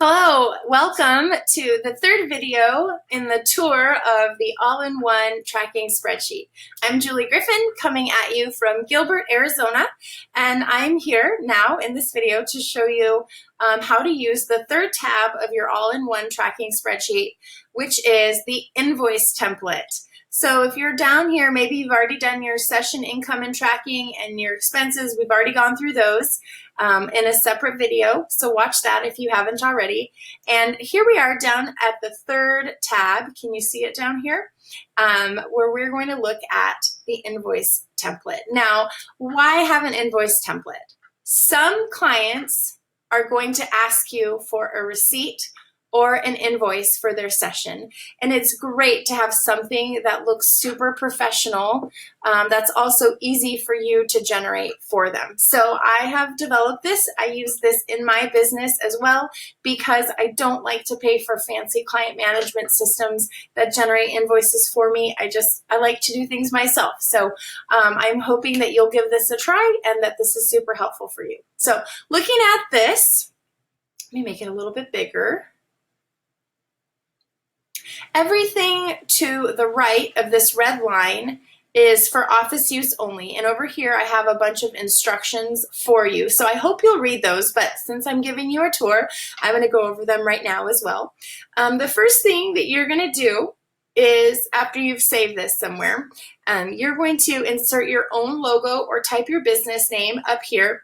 Hello, welcome to the third video in the tour of the all-in-one tracking spreadsheet. I'm Julie Griffin coming at you from Gilbert, Arizona, and I'm here now in this video to show you how to use the third tab of your all-in-one tracking spreadsheet, which is the Invoice Template. So if you're down here, maybe you've already done your session income and tracking and your expenses. We've already gone through those in a separate video, so watch that if you haven't already. And here we are down at the third tab. Can you see it down here? Where we're going to look at the invoice template. Now, why have an invoice template? Some clients are going to ask you for a receipt or an invoice for their session. And it's great to have something that looks super professional that's also easy for you to generate for them. So I have developed this. I use this in my business as well because I don't like to pay for fancy client management systems that generate invoices for me. I like to do things myself. So I'm hoping that you'll give this a try and that this is super helpful for you. So looking at this, let me make it a little bit bigger. Everything to the right of this red line is for office use only. And over here, I have a bunch of instructions for you. So I hope you'll read those, but since I'm giving you a tour, I'm gonna go over them right now as well. The first thing that you're gonna do is, after you've saved this somewhere, you're going to insert your own logo or type your business name up here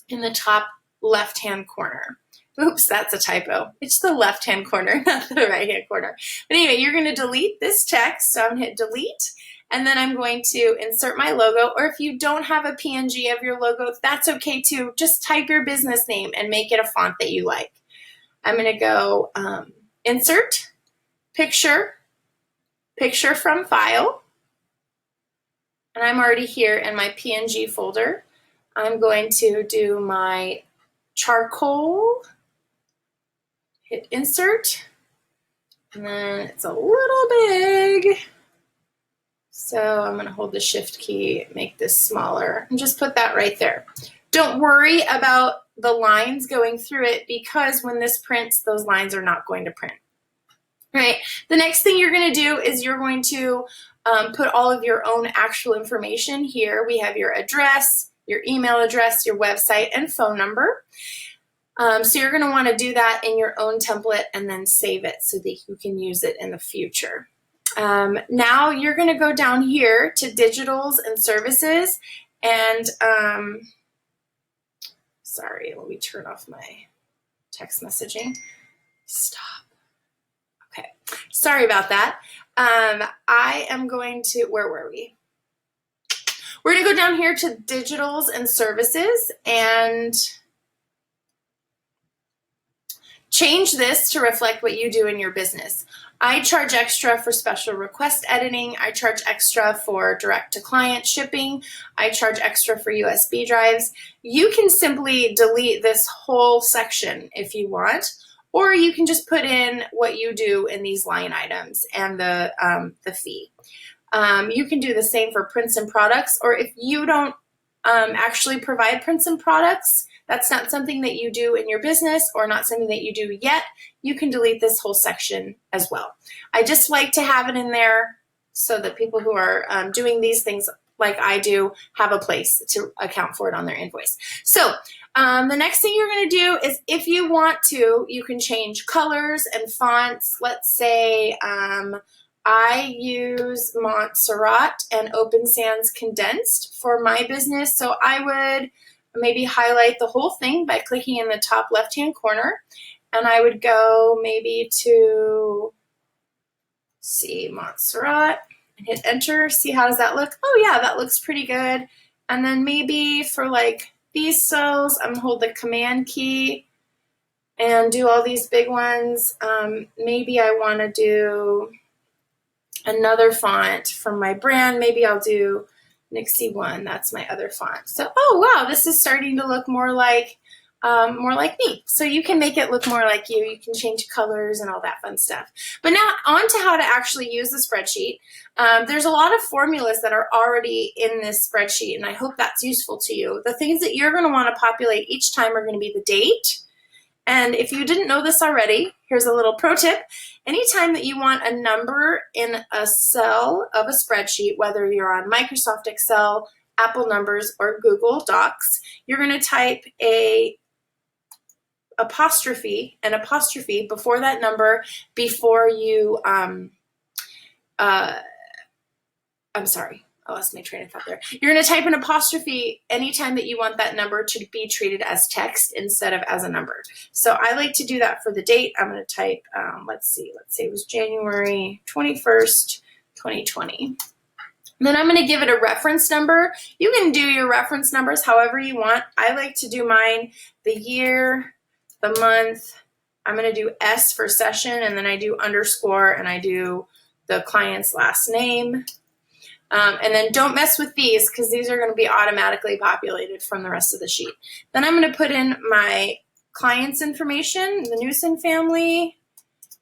in the top left-hand corner. Oops, that's a typo. It's the left-hand corner, not the right-hand corner. But anyway, you're going to delete this text. So I'm going to hit delete, and then I'm going to insert my logo. Or if you don't have a PNG of your logo, that's okay too. Just type your business name and make it a font that you like. I'm going to go insert, picture from file. And I'm already here in my PNG folder. I'm going to do my charcoal. Hit insert, and then it's a little big. So I'm going to hold the shift key, make this smaller, and just put that right there. Don't worry about the lines going through it because when this prints, those lines are not going to print. All right, the next thing you're going to do is you're going to put all of your own actual information here. We have your address, your email address, your website, and phone number. So you're going to want to do that in your own template and then save it so that you can use it in the future. Now you're going to go down here to digitals and services, and sorry, let me turn off my text messaging. Stop. Okay, sorry about that. I am going to, where were we? We're going to go down here to digitals and services and change this to reflect what you do in your business. I charge extra for special request editing. I charge extra for direct-to-client shipping. I charge extra for USB drives. You can simply delete this whole section if you want, or you can just put in what you do in these line items and the fee. You can do the same for prints and products, or if you don't actually provide prints and products, that's not something that you do in your business or not something that you do yet, you can delete this whole section as well. I just like to have it in there so that people who are doing these things like I do have a place to account for it on their invoice. So the next thing you're going to do is, if you want to, you can change colors and fonts. Let's say I use Montserrat and Open Sans Condensed for my business, so I would maybe highlight the whole thing by clicking in the top left-hand corner, and I would go maybe to, see, Montserrat, and hit enter. See, how does that look? Oh yeah, that looks pretty good. And then maybe for like these cells, I'm gonna hold the command key and do all these big ones. Maybe I want to do another font from my brand. Maybe I'll do Nixie 1, that's my other font. So, oh wow, this is starting to look more like me. So you can make it look more like you. You can change colors and all that fun stuff. But now on to how to actually use the spreadsheet. There's a lot of formulas that are already in this spreadsheet, and I hope that's useful to you. The things that you're going to want to populate each time are going to be the date And if you didn't know this already, here's a little pro tip. Anytime that you want a number in a cell of a spreadsheet, whether you're on Microsoft Excel, Apple Numbers, or Google Docs, you're going to type an apostrophe before that number before you, I'm sorry, I lost my train of thought there. You're going to type an apostrophe anytime that you want that number to be treated as text instead of as a number. So I like to do that for the date. I'm going to type, let's say it was January 21st, 2020. Then I'm going to give it a reference number. You can do your reference numbers however you want. I like to do mine the year, the month. I'm going to do S for session, and then I do underscore, and I do the client's last name. And then don't mess with these because these are going to be automatically populated from the rest of the sheet. Then I'm going to put in my client's information, the Newsom family,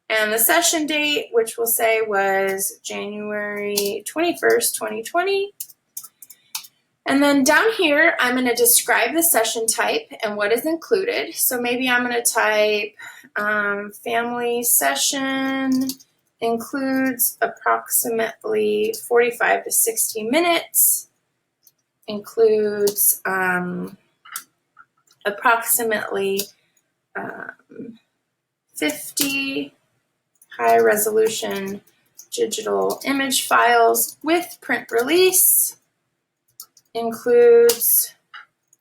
and the session date, which we'll say was January 21st, 2020. And then down here, I'm going to describe the session type and what is included. So maybe I'm going to type family session includes approximately 45 to 60 minutes, includes approximately 50 high resolution digital image files with print release, includes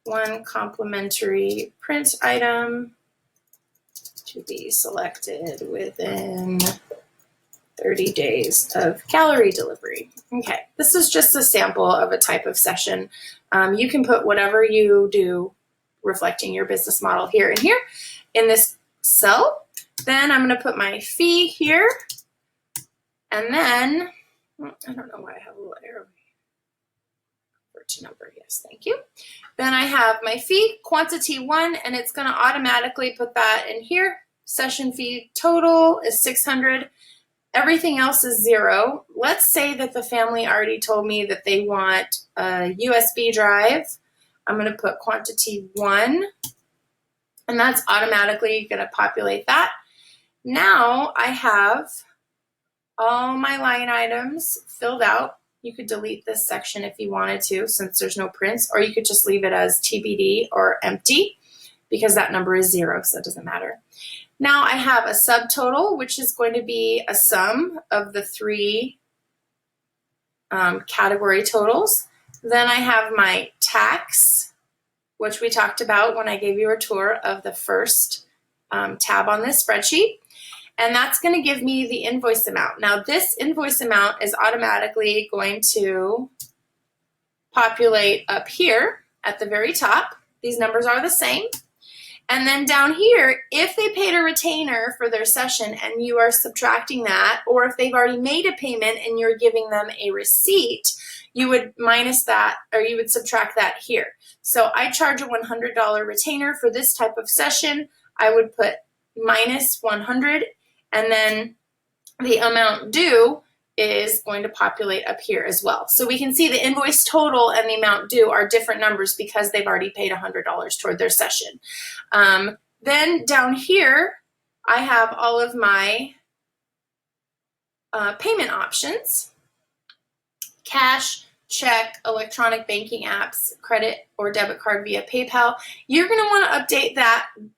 one complimentary print item to be selected within 30 days of gallery delivery. Okay, this is just a sample of a type of session. You can put whatever you do reflecting your business model here and here in this cell. Then I'm going to put my fee here. And then, I don't know why I have a little arrow here. To number, yes, thank you. Then I have my fee, quantity 1, and it's going to automatically put that in here. Session fee total is 600. Everything else is 0. Let's say that the family already told me that they want a USB drive. I'm going to put quantity 1, and that's automatically going to populate that. Now I have all my line items filled out. You could delete this section if you wanted to, since there's no prints, or you could just leave it as TBD or empty because that number is 0, so it doesn't matter. Now I have a subtotal, which is going to be a sum of the 3 category totals. Then I have my tax, which we talked about when I gave you a tour of the first tab on this spreadsheet. And that's going to give me the invoice amount. Now this invoice amount is automatically going to populate up here at the very top. These numbers are the same. And then down here, if they paid a retainer for their session and you are subtracting that, or if they've already made a payment and you're giving them a receipt, you would minus that, or you would subtract that here. So I charge a $100 retainer for this type of session. I would put minus 100, and then the amount due is going to populate up here as well. So we can see the invoice total and the amount due are different numbers because they've already paid $100 toward their session. Then down here, I have all of my payment options: cash, check, electronic banking apps, credit or debit card via PayPal. You're going to want to update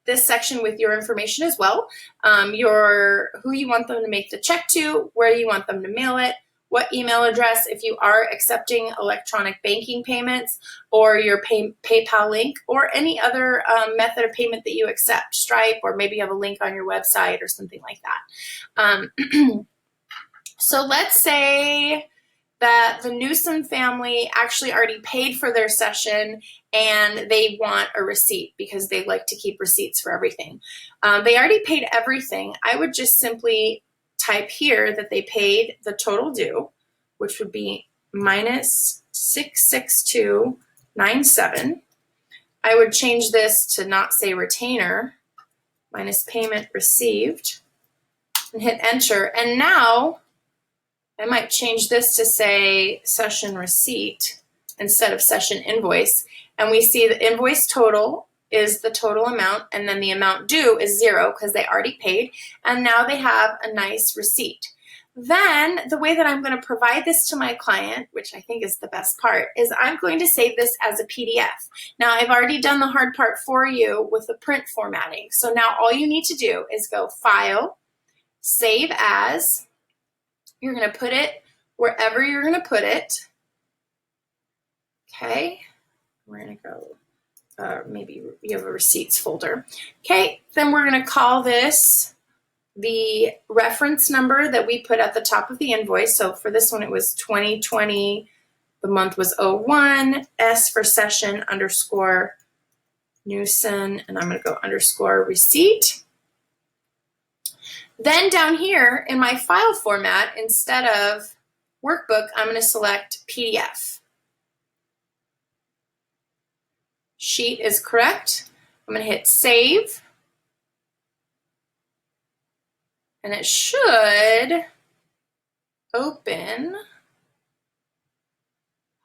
this section with your information as well. Who you want them to make the check to, where you want them to mail it, what email address if you are accepting electronic banking payments, or your PayPal link, or any other method of payment that you accept, Stripe, or maybe you have a link on your website or something like that. So let's say that the Newsom family actually already paid for their session and they want a receipt because they like to keep receipts for everything. They already paid everything. I would just simply type here that they paid the total due, which would be minus 66297. I would change this to not say retainer, minus payment received, and hit enter. And now I might change this to say session receipt instead of session invoice. And we see the invoice total is the total amount, and then the amount due is 0 because they already paid, and now they have a nice receipt. Then the way that I'm going to provide this to my client, which I think is the best part, is I'm going to save this as a PDF. Now I've already done the hard part for you with the print formatting. So now all you need to do is go File, Save As. You're going to put it wherever you're going to put it. Okay, we're going to go, maybe you have a receipts folder. Okay, then we're going to call this the reference number that we put at the top of the invoice. So for this one, it was 2020. The month was 01, S for session _ Newson, and I'm going to go _ receipt. Then down here in my file format, instead of workbook, I'm going to select PDF. Sheet is correct. I'm going to hit save. And it should open.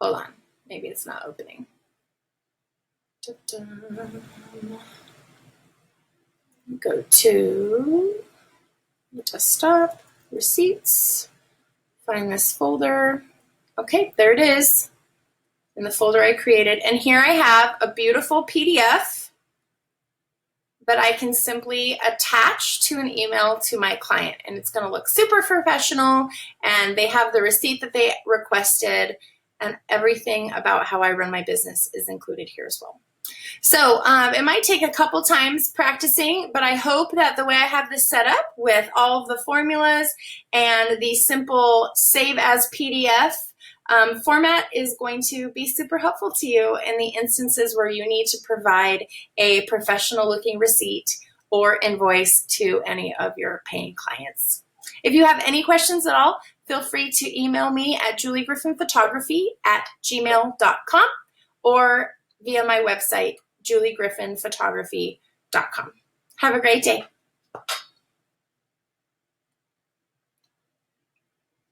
Hold on, maybe it's not opening. Go to the desktop, receipts, find this folder. Okay, there it is in the folder I created. And here I have a beautiful PDF that I can simply attach to an email to my client. And it's going to look super professional, and they have the receipt that they requested, and everything about how I run my business is included here as well. So it might take a couple times practicing, but I hope that the way I have this set up with all of the formulas and the simple save as PDF format is going to be super helpful to you in the instances where you need to provide a professional looking receipt or invoice to any of your paying clients. If you have any questions at all, feel free to email me at juliegriffinphotography@gmail.com or via my website, juliegriffinphotography.com. Have a great day.